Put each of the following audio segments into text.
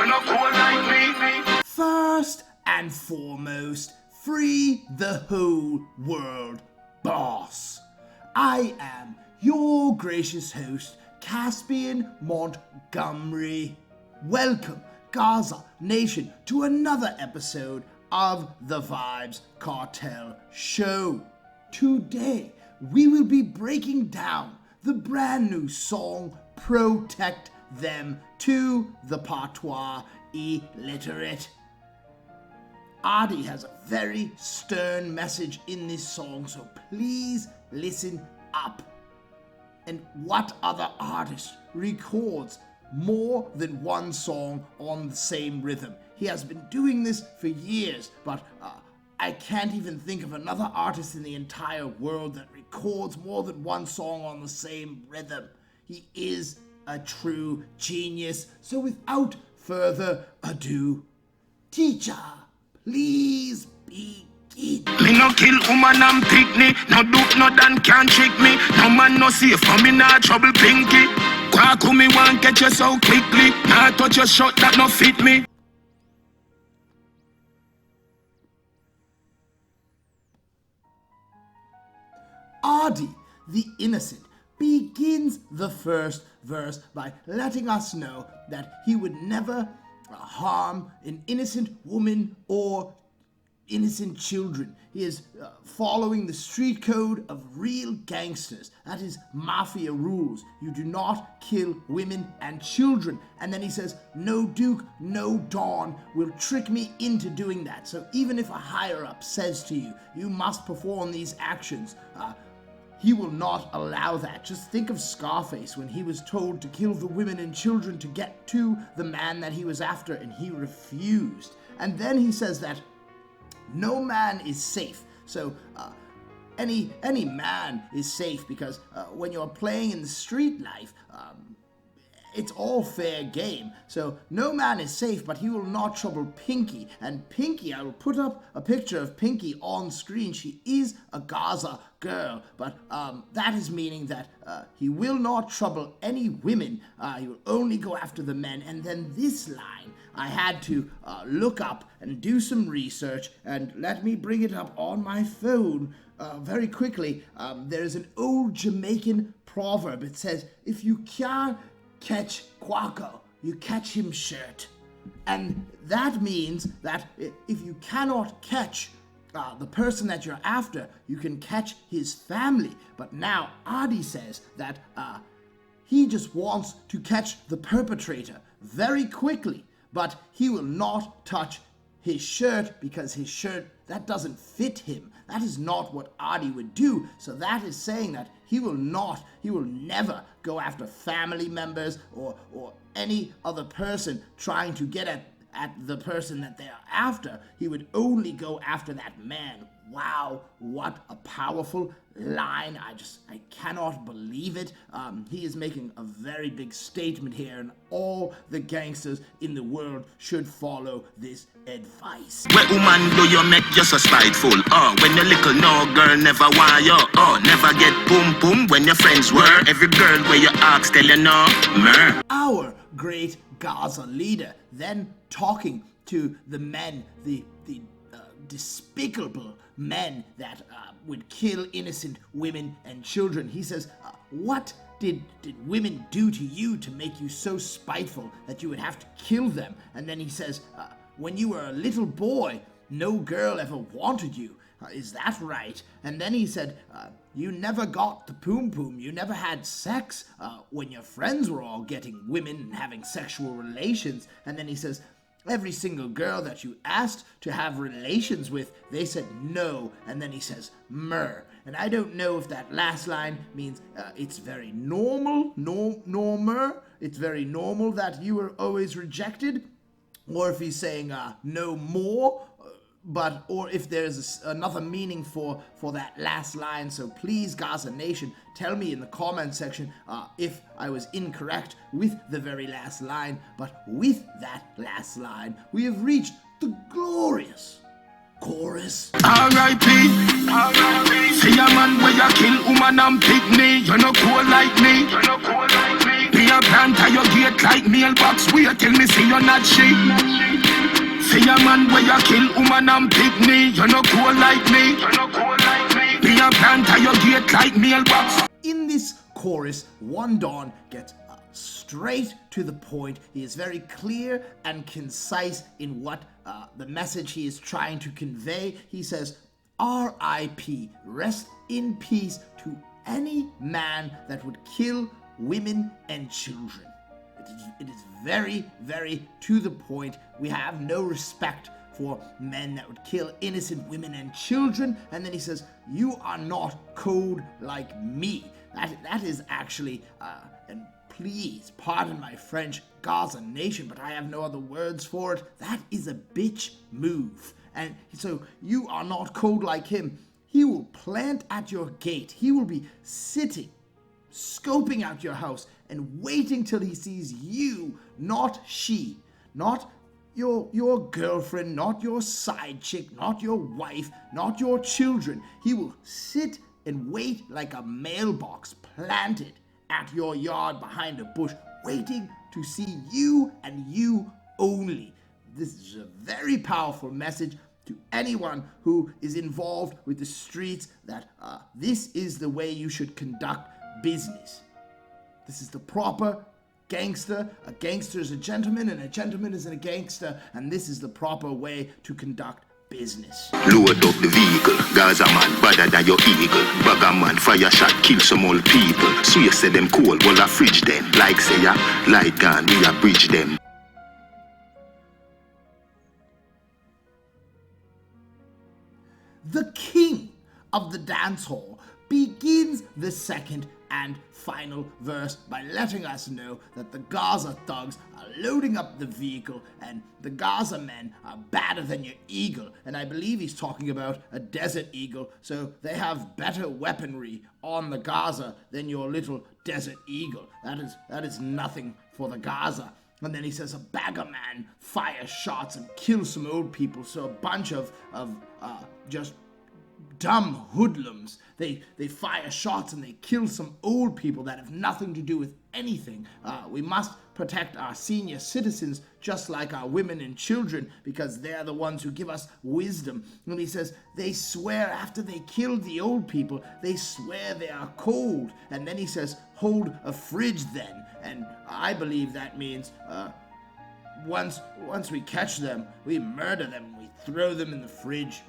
you're not cool like me. First and foremost, free the whole world, boss. I am your gracious host, Caspian Montgomery. Welcome, Gaza Nation, to another episode of the Vybz Kartel Show. Today, we will be breaking down the brand new song, Protect Them, to the patois illiterate. Adi has a very stern message in this song, so please listen up. And what other artist records more than one song on the same rhythm? He has been doing this for years, but I can't even think of another artist in the entire world that records more than one song on the same rhythm. He is a true genius. So without further ado, teacher, please begin. Me no kill ooman and pickney. No do no dan can't trick me. No man no safe for me nah trouble pinky. Quack me want catch you so quickly. Nah touch your shot that no fit me. Adi, the innocent, begins the first verse by letting us know that he would never harm an innocent woman or innocent children. He is following the street code of real gangsters. That is mafia rules. You do not kill women and children. And then he says, no Duke, no Dawn will trick me into doing that. So even if a higher up says to you, you must perform these actions, he will not allow that. Just think of Scarface when he was told to kill the women and children to get to the man that he was after, and he refused. And then he says that no man is safe. So any man is safe because when you're playing in the street life, it's all fair game. So no man is safe, but he will not trouble Pinky. And Pinky, I will put up a picture of Pinky on screen. She is a Gaza girl, but that is meaning that he will not trouble any women. He will only go after the men. And then this line, I had to look up and do some research, and let me bring it up on my phone very quickly. There's an old Jamaican proverb. It says, if you can't catch Quaco, you catch him shirt. And that means that if you cannot catch the person that you're after, you can catch his family. But now Adi says that he just wants to catch the perpetrator very quickly, but he will not touch his shirt because his shirt, that doesn't fit him. That is not what Adi would do. So that is saying that he will never go after family members or any other person trying to get at the person that they are after. He would only go after that man. Wow, what a powerful line. I cannot believe it. He is making a very big statement here, and all the gangsters in the world should follow this advice. Where ooman do you make you so spiteful? When you little no girl never want you. Never get boom boom when your friends were. Every girl where you ask tell you no. Mer. Our great Gaza leader then talking to the men, the despicable men that would kill innocent women and children. He says, what did women do to you to make you so spiteful that you would have to kill them? And then he says, when you were a little boy, no girl ever wanted you. Is that right? And then he said, you never got the poom poom. You never had sex when your friends were all getting women and having sexual relations. And then he says, every single girl that you asked to have relations with, they said no. And then he says, mer. And I don't know if that last line means it's very normal, normer. It's very normal that you were always rejected. Or if he's saying no more. Or if there's another meaning for that last line. So please, Gaza Nation, tell me in the comment section if I was incorrect with the very last line. But with that last line, we have reached the glorious chorus. R.I.P. Say a man where you kill ooman and pickney. You're not cool like me. Me a plant at your gate like mailbox. Wait till me see you're not she. See a man where you kill woman and pickney. You're not cool like me. Me a plant at your gate like mailbox. In this chorus, One Don gets straight to the point. He is very clear and concise in what the message he is trying to convey. He says, R.I.P. Rest in peace to any man that would kill women and children. It is very, very to the point. We have no respect for men that would kill innocent women and children. And then he says, you are not cold like me. That is actually, and please pardon my French, Gaza Nation, but I have no other words for it. That is a bitch move. And so you are not cold like him. He will plant at your gate. He will be sitting, scoping out your house and waiting till he sees you, not she, not your girlfriend, not your side chick, not your wife, not your children. He will sit and wait like a mailbox planted at your yard behind a bush, waiting to see you and you only. This is a very powerful message to anyone who is involved with the streets, that this is the way you should conduct business. This is the proper gangster. A gangster is a gentleman, and a gentleman is a gangster, and this is the proper way to conduct business. Load up the vehicle, Gaza man, better than your eagle. Bagger man, fire shot, kill some old people. So you say them cold, well I fridge them. Like say ya, light gun, we a bridge them. The king of the dance hall begins the second and final verse by letting us know that the Gaza thugs are loading up the vehicle and the Gaza men are badder than your eagle. And I believe he's talking about a desert eagle, so they have better weaponry on the Gaza than your little desert eagle. That is nothing for the Gaza. And then he says a bagger man fires shots and kills some old people. So a bunch of just dumb hoodlums. They fire shots and they kill some old people that have nothing to do with anything. We must protect our senior citizens just like our women and children, because they're the ones who give us wisdom. And he says they swear after they killed the old people, they swear they are cold. And then he says hold a fridge then. And I believe that means once we catch them, we murder them, we throw them in the fridge.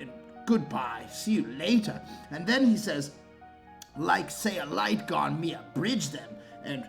And goodbye, see you later. And then he says, like say a light gone, me a bridge them. And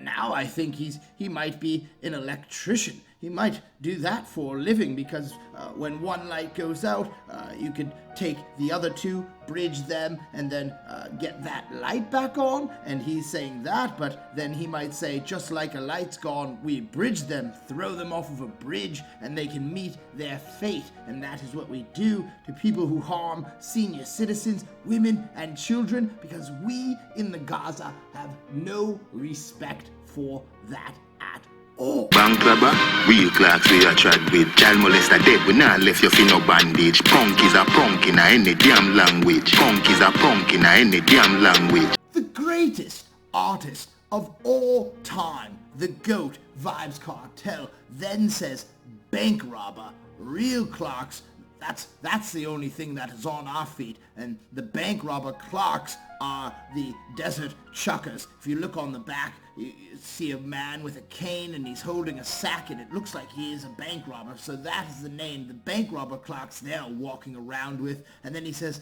now I think he might be an electrician. He might do that for a living, because when one light goes out, you could take the other two, bridge them, and then get that light back on. And he's saying that, but then he might say, just like a light's gone, we bridge them, throw them off of a bridge, and they can meet their fate. And that is what we do to people who harm senior citizens, women, and children, because we in the Gaza have no respect for that at all. Bank robber, real clocks we a trad with. Child molester dead, we not left you for no bandage. Punk is a punk in any damn language. Punk is a punk in any damn language. The greatest artist of all time, the GOAT, Vybz Kartel, then says, bank robber, real clocks, that's the only thing that is on our feet. And the bank robber clocks are the desert chuckers. If you look on the back, you see a man with a cane and he's holding a sack, and it looks like he is a bank robber. So that is the name, the bank robber clocks they're walking around with. And then he says,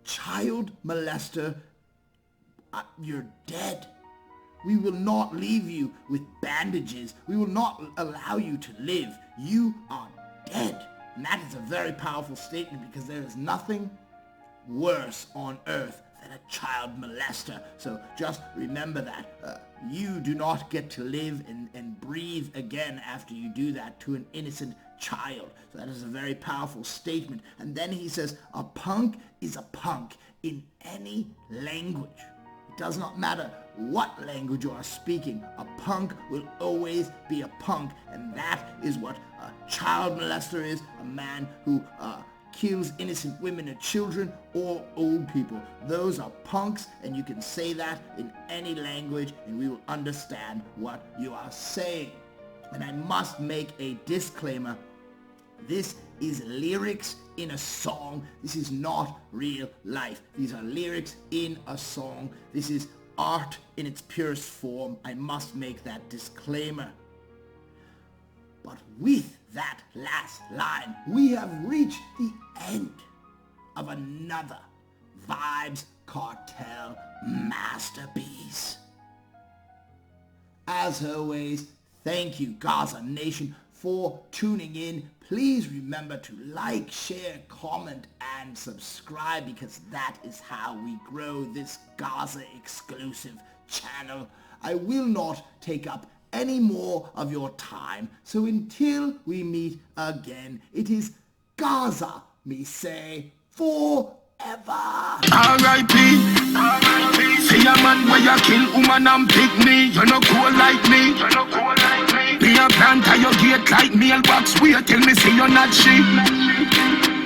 child molester, you're dead. We will not leave you with bandages. We will not allow you to live. You are dead. And that is a very powerful statement, because there is nothing worse on earth than a child molester. So just remember that. You do not get to live and breathe again after you do that to an innocent child. So that is a very powerful statement. And then he says, a punk is a punk in any language. It does not matter what language you are speaking. A punk will always be a punk. And that is what a child molester is, a man who kills innocent women and children or old people. Those are punks, and you can say that in any language and we will understand what you are saying. And I must make a disclaimer. This is lyrics in a song. This is not real life. These are lyrics in a song. This is art in its purest form. I must make that disclaimer. But with that last line, we have reached the end of another Vybz Kartel masterpiece. As always, thank you, Gaza Nation, for tuning in. Please remember to like, share, comment, and subscribe, because that is how we grow this Gaza exclusive channel. I will not take up any more of your time, so until we meet again, it is Gaza, me say, forever. R.I.P. See a man where you kill woman and pickney. You no cool like me. Be a plant at your gate like mailbox. Wait till me see you not she.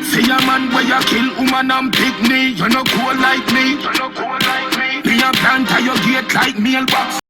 See a man where you kill woman and pickney. You no cool like me. Be a plant at your gate like mailbox.